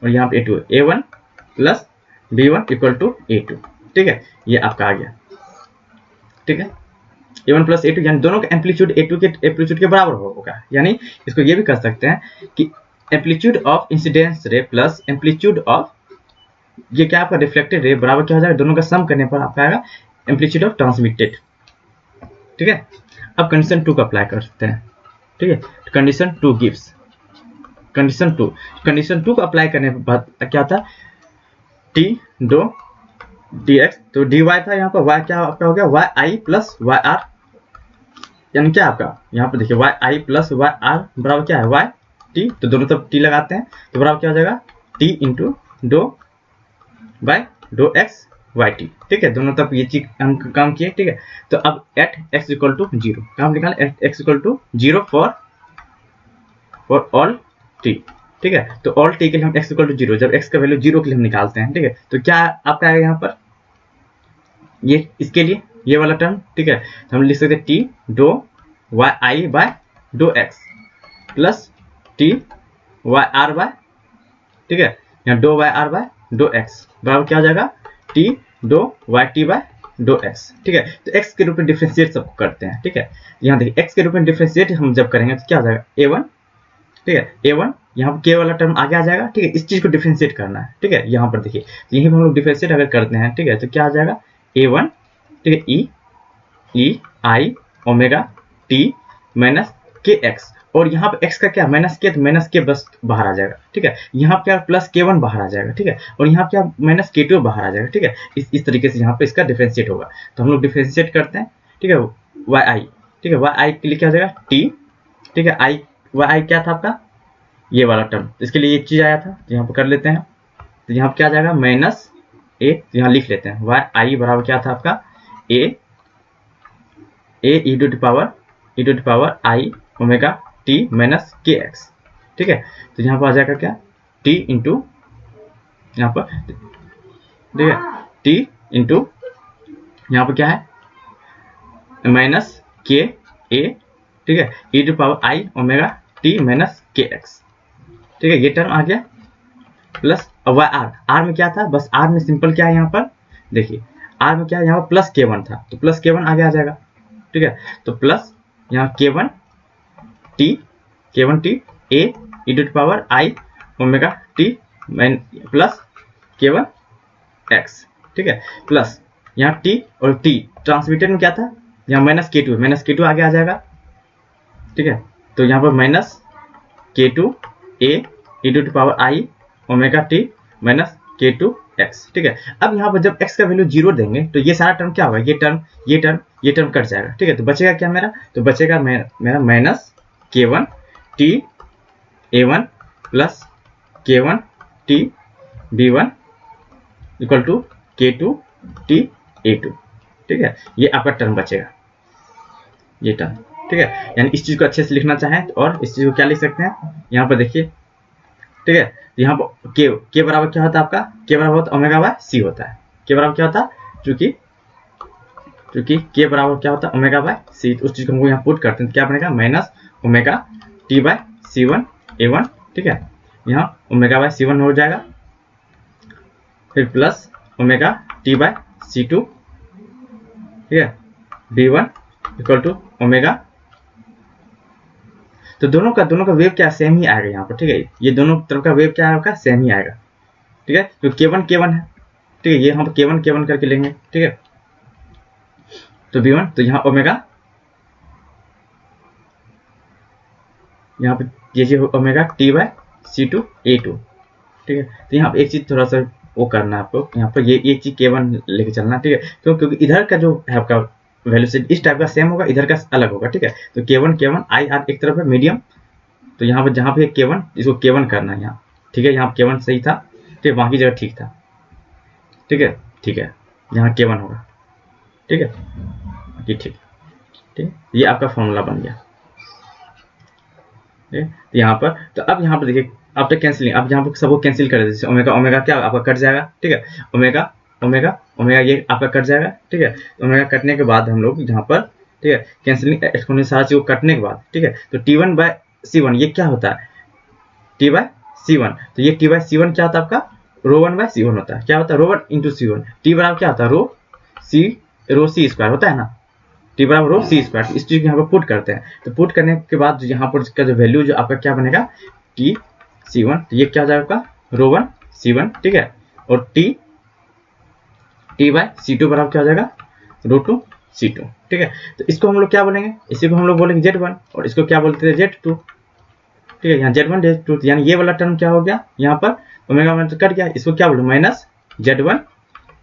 और यहाँ पे a2, a1 plus b1 equal to a2, ठीक है। ये आपका आ गया, ठीक है, a1 प्लस a2, यानी दोनों का एम्पलीट्यूड a2 के एम्पलीट्यूड के बराबर होगा। यानी इसको ये भी कर सकते हैं कि एम्पलीट्यूड ऑफ इंसिडेंस रे प्लस एम्पलीट्यूड ऑफ ये क्या आपका रिफ्लेक्टेड रे बराबर क्या हो जाएगा, दोनों का सम करने पर आपका आएगा एम्पलीट्यूड ऑफ ट्रांसमिटेड, ठीक है। अब कंडीशन 2 का अप्लाई करते हैं, ठीक है। कंडीशन 2 गिव्स, कंडीशन 2 को अप्लाई करने के बाद क्या था t दो dx, तो dy था, यहाँ पर y क्या आपका हो गया y i plus y r, यानी क्या आपका यहाँ पर देखिए y i plus y r बराबर क्या है वाई टी, तो दोनों तरफ t लगाते हैं तो बराबर क्या हो जाएगा t इंटू दो bye do x Y T, ठीक है। दोनों तरफ ये चीज हम काम किए, ठीक है। तो अब एट एक्स इक्वल टू 0 काम निकाले, at x equal to 0 for all t, ठीक है। तो ऑल टी के लिए हम x इक्वल टू 0, जब x का वैल्यू 0 के लिए हम निकालते हैं, ठीक है। तो क्या आपका आएगा यहाँ पर ये इसके लिए ये वाला टर्म, ठीक है। तो हम लिख सकते हैं t do y i by do x plus t y r by, ठीक है, यहाँ do y r by do x बराबर क्या हो जाएगा t do y t by do x, ठीक है। तो x के रूप में डिफरेंशिएट सबको करते हैं, ठीक है। यहाँ देखिए x के रूप में डिफरेंशिएट हम जब करेंगे तो क्या हो जाएगा a1, ठीक है, a1 यहाँ पर k वाला टर्म आगे आ जाएगा, ठीक है। इस चीज को डिफरेंशिएट करना है, ठीक है। यहाँ पर देखिए यहीं पर हम लोग डिफरेंशिएट अगर करते हैं, ठीक है, तो क्या आ जाएगा a1, ठीक है, e आई ओमेगा टी माइनस के एक्स, और यहाँ पे x का क्या माइनस के, तो माइनस के बस बाहर आ जाएगा, ठीक है। यहाँ क्या प्लस k1 बाहर आ जाएगा, ठीक है, और यहाँ क्या माइनस k2 बाहर आ जाएगा, ठीक है। इस तरीके से यहाँ पे इसका डिफरेंशिएट होगा। तो हम लोग डिफरेंशिएट करते हैं, ठीक है, वाई आई, ठीक है, वाई आई के लिए क्या हो जाएगा टी, ठीक है, आई वाई आई क्या था आपका ये वाला टर्म, इसके लिए एक चीज आया था, तो यहाँ पर कर लेते हैं। तो यहाँ पर क्या आ जाएगा माइनस ए, यहाँ लिख लेते हैं वाई आई बराबर क्या था आपका A E to power I omega T minus के एक्स, ठीक है। तो यहाँ पर आ जाएगा क्या टी इंटू यहाँ पर, ठीक है, टी इंटू यहाँ पर क्या है माइनस के ए, ठीक है, E to power I omega T minus के एक्स, ठीक है। ये टर्म आ गया प्लस वाई आर, आर में क्या था बस आर में सिंपल क्या है यहाँ पर देखिए आर में क्या है यहाँ पर प्लस k1 था, तो प्लस k1 आगे आ जाएगा, ठीक है। तो प्लस यहाँ k1 t a E to power I omega t plus k1 x, ठीक है, प्लस यहाँ टी और टी ट्रांसमिटेड में क्या था, यहाँ माइनस के टू आगे आ जाएगा, ठीक है। तो यहाँ पर minus k two a E to power I omega T minus k two x, ठीक है। अब यहाँ पर जब x का वैल्यू 0 देंगे तो ये सारा टर्म क्या होगा, ये टर्म कट जाएगा, ठीक है। तो बचेगा क्या मेरा, तो बचेगा मेरा minus K one T A one plus K one T B one equal to K two T A two, ठीक है। ये आपका टर्म बचेगा, ये टर्म, ठीक है। यानी इस चीज को अच्छे से लिखना चाहें तो और इस चीज को क्या लिख सकते हैं, यहाँ पर देखिए, ठीक है। यहाँ पर के बराबर क्या होता है आपका, के बराबर होता है ओमेगा बाय सी होता है, के बराबर क्या होता है, चूंकि के बराबर क्या होता है ओमेगा बाय सी, उस चीज को हम यहाँ पुट करते हैं तो क्या बनेगा minus omega t by C one A one, ठीक है। यहाँ ओमेगा बाय सी वन हो जाएगा, फिर plus omega t by c two, ठीक है, b one equal to omega. तो दोनों का वेव क्या सेम ही आएगा यहाँ पर, ठीक है। ये दोनों तरफ का वेव क्या होगा, सेम ही आएगा, ठीक है। तो के1 है, ठीक है, ये हम के1 करके लेंगे, ठीक है। तो b1, तो यहाँ ओमेगा, यहाँ पे ये omega t by c two a two, ठीक है। तो यहाँ पे एक चीज थोड़ा सा वो करना है आपको, यहाँ पर ये चीज के1 लेके चलना, ठीक है। क्योंकि इधर का जो है आपका वैल्यू से इस टाइप का सेम होगा, इधर का अलग होगा, ठीक है। तो के1 आई आर एक तरफ है मीडियम, तो यहाँ पर जहाँ पे के1 इसको के1 करना है यहाँ, ठीक है। यहाँ के1 सही था, ठीक है, बाकी जगह ठीक था, ठीक है, यहाँ के1 होगा, ठीक है, ये ठीक, ये आपका फॉर्मूला बन गया, ठीक है। यहाँ पर तो अब यहाँ पर देखिए आफ्टर कैंसिलिंग, अब यहाँ पर सबको कैंसिल कर देते, जैसे ओमेगा क्या आपका कट जाएगा, ठीक है, ओमेगा ये आपका कट जाएगा, ठीक है। ओमेगा कटने के बाद हम लोग यहाँ पर, ठीक है, कैंसिलिंग एक्सपोनेंशियल सारा चीज को कटने के बाद, ठीक है, तो टी1 बाय सी1 ये क्या होता है, टी बाय सी1, तो ये टी बाय सी1 क्या होता है आपका रो1 बाय सी1 होता है, क्या होता है रो1 इंटू सी1, टी बराबर क्या होता है रो सी स्क्वायर होता है ना, टी बराबर रो सी स्क्वायर। इस चीज को यहाँ पर पुट करते हैं, तो पुट करने के बाद यहाँ पर इसका जो वैल्यू जो आपका क्या बनेगा टी सी1, तो ये क्या हो जाएगा आपका रो1 सी1, ठीक है, और टी बाय सी2 बराबर क्या हो जाएगा रो2 सी2, ठीक है। तो इसको हम लोग क्या बोलेंगे, इसी को हम लोग बोलेंगे Z1 और इसको क्या बोलते थे Z2, ठीक है। यहाँ Z1 Z2 यानी ये वाला टर्म क्या हो गया, यहाँ पर ओमेगा वन कट गया, इसको क्या बोलो माइनस Z1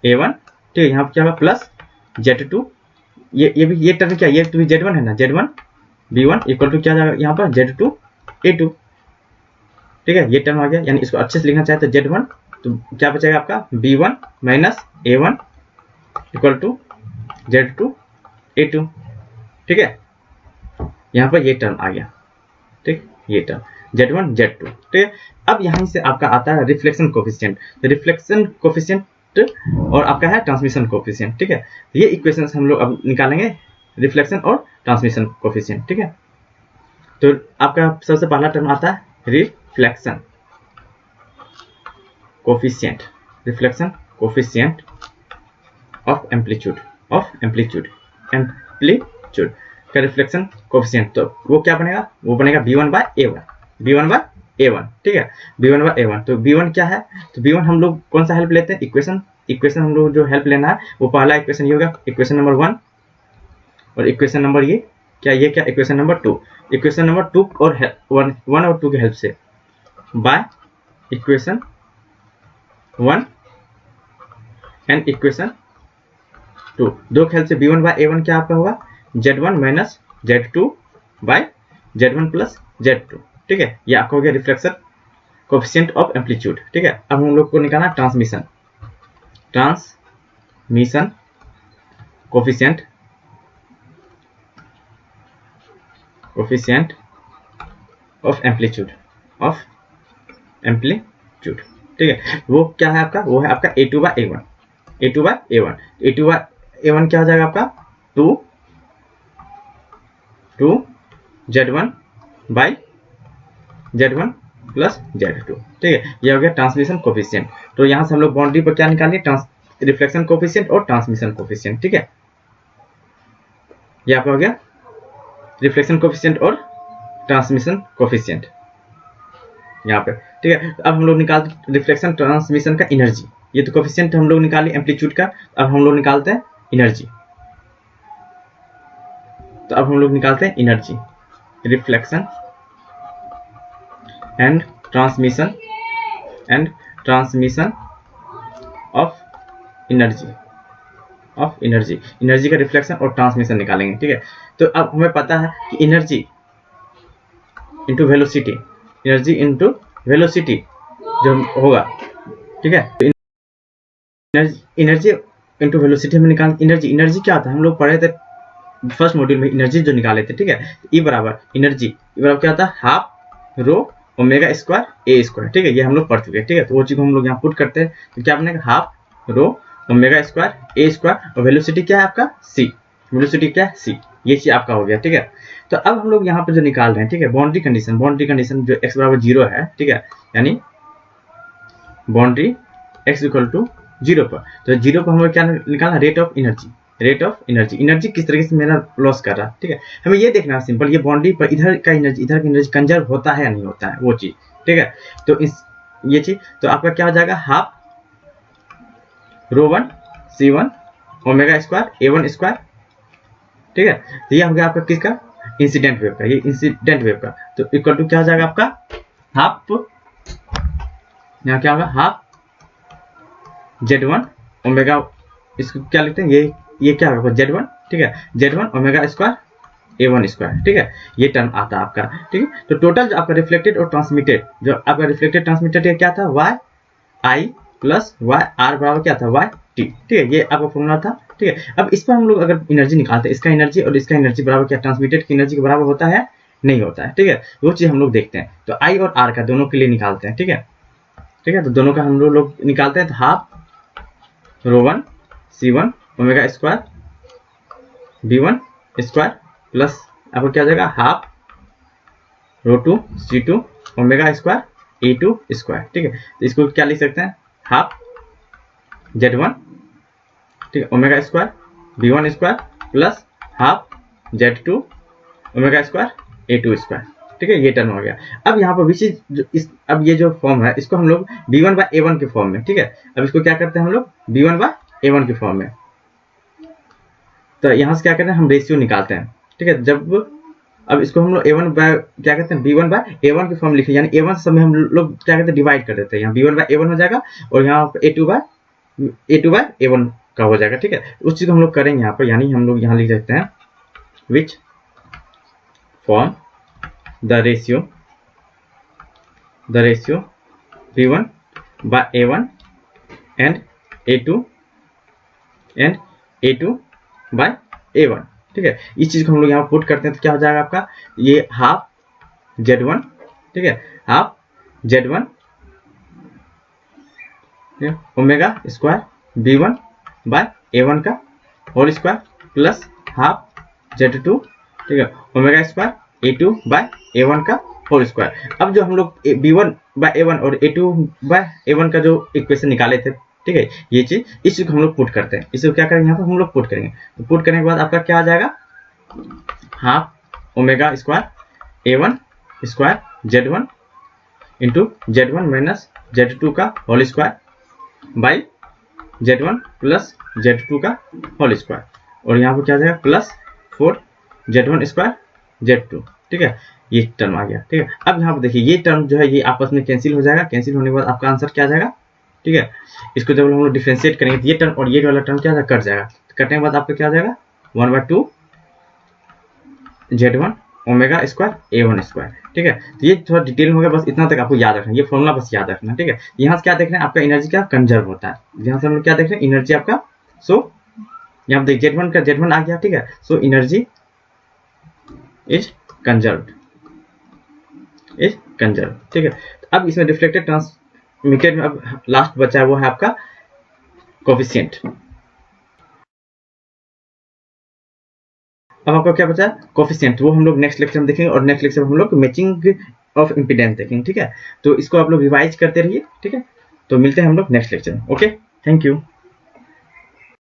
A1, ठीक है। यहाँ पर क्या होगा प्लस Z2, ये भी ये टर्म क्या, ये तो भी Z1 है ना, Z1 B1 इक्वल टू क्या जाएगा यहाँ पर Z2 A2, ठीक है, ये टर्म आ गया। यानी इसको अच्छे से लिखना चाहे तो Z1, तो क्या बचेगा आपका B1 minus A1 equal to Z2 A2, ठीक है। यहाँ पर ये टर्म आ गया, ठीक, ये टर्म Z1 Z2, ठीक है। अब यहाँ से आपका आता है रिफ्लेक्शन कोफिशिएंट, तो रिफ्लेक्शन कोफिशिएंट और आपका है ट्रांसमिशन कोफिशिएंट, ठीक है। ये इक्वेशन हम लोग अब निकालेंगे, रिफ्लेक्शन और ट्रांसमिशन कोफिशिएंट, ठीक है। तो आपका सबसे पहला टर्म आता है reflection coefficient, reflection coefficient of amplitude का रिफ्लेक्शन कोफिशिएंट, तो वो क्या बनेगा, वो बनेगा b1 बाय a1, ठीक है, b1 बाय a1। तो b1 क्या है, तो b1 हम लोग कौन सा हेल्प लेते हैं, इक्वेशन हम लोग जो हेल्प लेना है वो पहला इक्वेशन ये होगा, इक्वेशन नंबर 1 और इक्वेशन नंबर ये क्या इक्वेशन नंबर 2, इक्वेशन नंबर 2 और 1 और 2 की हेल्प से बाय इक्वेशन 1 एंड इक्वेशन 2, दो की हेल्प से b1 बाय a1 क्या आपका होगा Z1 minus Z2 bye Z1 plus Z2, ठीक है। ये आपका हो गया रिफ्लेक्शन कोफिशिएंट ऑफ एम्पलीट्यूड, ठीक है। अब हम लोग को निकालना ट्रांसमिशन कोफिशिएंट ऑफ एम्पलीट्यूड, ठीक है। वो क्या है आपका, वो है आपका A2 bye A1, A2 bye A1 क्या हो जाएगा आपका 2 Z1 bye Z1 plus Z2, ठीक है। ये हो गया ट्रांसमिशन कोफिशिएंट। तो यहाँ से हम लोग बाउंड्री पर क्या निकालेंगे, रिफ्लेक्शन कोफिशिएंट और ट्रांसमिशन कोफिशिएंट, ठीक है। ये आपका हो गया रिफ्लेक्शन कोफिशिएंट और ट्रांसमिशन कोफिशिएंट यहाँ पे, ठीक है। अब हम लोग निकालते रिफ्लेक्शन ट्रांसमिशन का एनर्जी, ये तो कोफिशिएंट हम लोग निकाले एम्पलीट्यूड का। अब हम लोग निकालते हैं एनर्जी। तो अब हम लोग निकालते हैं energy, reflection and transmission of energy, energy का रिफ्लेक्शन और ट्रांसमिशन निकालेंगे, ठीक है। तो अब हमें पता है कि energy into velocity, energy into velocity जो होगा, ठीक है। तो एनर्जी इंटू वेलोसिटी हमें निकाल, एनर्जी क्या होता है, हम लोग पढ़े थे फर्स्ट मॉड्यूल में, एनर्जी जो निकाले थे, ठीक है। ई बराबर एनर्जी, ई बराबर क्या होता है, हाफ रो ओमेगा स्क्वायर ए स्क्वायर, ठीक है। ये हम लोग पढ़ चुके हैं, ठीक है। तो वो चीज हम लोग यहाँ पुट करते हैं, तो क्या बनेगा, हाफ रो ओमेगा स्क्वायर ए स्क्वायर, और वेलोसिटी क्या है आपका सी, वेलोसिटी क्या है सी, ये चीज आपका हो गया, ठीक है। तो अब हम लोग यहाँ पर जो निकाल रहे हैं, ठीक है, बाउंड्री कंडीशन जो x बराबर 0 है, ठीक है, यानी बाउंड्री x इक्वल टू 0 पर, तो 0 पर हमें क्या निकालना, रेट ऑफ एनर्जी, एनर्जी किस तरीके से मेरा लॉस कर रहा है, ठीक है। हमें ये देखना है सिंपल, ये बाउंड्री पर इधर का एनर्जी कंजर्व होता है या नहीं होता है, वो चीज, ठीक है। तो ये चीज, तो आपका क्या हो जाएगा, half rho 1 C1 omega square A1 square, ठीक है। तो ये हो गया आपका किसका, इंसिडेंट वेव का, ये इंसिडेंट वेव का। तो इक्वल टू क्या हो जाएगा आपका, हाफ, यहाँ क्या होगा, हाफ Z1 ओमेगा, इसको क्या लिखते हैं, ये क्या होगा Z1, ठीक है, Z1 omega square A1 square, ठीक है। ये टर्म आता है आपका, ठीक है। तो टोटल जो आपका रिफ्लेक्टेड और ट्रांसमिटेड, जो आपका रिफ्लेक्टेड ट्रांसमिटेड क्या था, y i plus y r बराबर क्या था, वाई टी, ठीक है। ये आपका फॉर्मूला था, ठीक है। अब इस पर हम लोग अगर एनर्जी निकालते हैं, इसका एनर्जी और इसका एनर्जी बराबर क्या, ट्रांसमिटेड की एनर्जी के बराबर होता है, नहीं होता है, ठीक है। वो चीज हम लोग देखते हैं। तो आई और आर का दोनों के लिए निकालते हैं, ठीक है, ठीक है। तो दोनों का हम लोग निकालते हैं, तो half rho 1 C1 omega square B1 square plus आपको क्या हो जाएगा, half rho 2 C2 omega square A2 square, ठीक है। तो इसको क्या लिख सकते हैं, हाफ Z1, ठीक है, omega square B1 square plus half Z2 omega square A2 square, ठीक है। ये टर्म हो गया। अब यहाँ पर विच अब ये जो फॉर्म है, इसको हम लोग B1 बाय A1 के फॉर्म में, ठीक है। अब इसको क्या करते हैं हम लोग, B1 बाय A1 के फॉर्म में। तो यहाँ से क्या करते हैं, हम रेशियो निकालते हैं, ठीक है। जब अब इसको हम लोग A1 बाय क्या कहते हैं, B1 बाय A1 की फॉर्म लिखे, यानी A1 सब में हम लोग क्या कहते हैं, डिवाइड कर देते हैं। यहाँ B1 बाय A1 हो जाएगा और यहाँ A2 बाय A1 का हो जाएगा, ठीक है। उस चीज को हम लोग करेंगे यहाँ पर, यानी हम लोग यहाँ लिख सकते हैं, which form the ratio B1 by A1 and A2 by A1, ठीक है। इस चीज को हम लोग यहाँ पुट करते हैं, तो क्या हो जाएगा आपका, ये हाफ Z1, ठीक है, half Z1 omega square B1 bye A1 का whole square plus half Z2, ठीक है, omega square A2 bye A1 का होल स्क्वायर। अब जो हम लोग B1 बाय A1 और A2 बाय A1 का जो इक्वेशन निकाले थे, ठीक है, ये चीज, इस चीज को हम लोग पुट करते हैं। इसको क्या करेंगे, यहाँ पर हम लोग पुट करेंगे। तो पुट करने के बाद आपका क्या आ जाएगा, half omega square A1 square Z1 into Z1 minus Z2 का whole square by Z1 plus Z2 का होल स्क्वायर, और यहाँ पर क्या आ जाएगा, प्लस 4 Z1 स्क्वायर Z2, ठीक है। ये टर्म आ गया, ठीक है। अब यहाँ पर देखिए, ये टर्म जो है ये आपस में कैंसिल हो जाएगा। कैंसिल होने के बाद आपका आंसर क्या आ जाएगा, ठीक है। इसको जब हम लोग डिफरेंशिएट करेंगे, तो ये टर्म और ये वाला टर्म क्या कट जाएगा। तो कटने के बाद आपका क्या आ जाएगा, 1/2 Z1 omega square A1 square, ठीक है। तो ये थोड़ा डिटेल में होगा, बस इतना तक आपको याद रखना, ये फॉर्मूला बस याद रखना, ठीक है। यहाँ से क्या देख रहे हैं, आपका एनर्जी क्या कंजर्व होता है। यहाँ से हम लोग क्या देख रहे हैं, एनर्जी आपका, सो यहाँ देख Z1 का Z1 आ गया, ठीक है। सो एनर्जी इज कंजर्व्ड, ठीक है। अब इसमें रिफ्लेक्टेड ट्रांसमिटेड में अब लास्ट बचा है, वो है आपका कोफिशिएंट। अब आपका क्या बचा है, कोफिशिएंट, वो हम लोग नेक्स्ट लेक्चर में देखेंगे, और नेक्स्ट लेक्चर में हम लोग मैचिंग ऑफ इंपीडेंस देखेंगे, ठीक है। तो इसको आप लोग रिवाइज करते रहिए, ठीक है। तो मिलते हैं हम लोग नेक्स्ट लेक्चर में। Okay, thank you.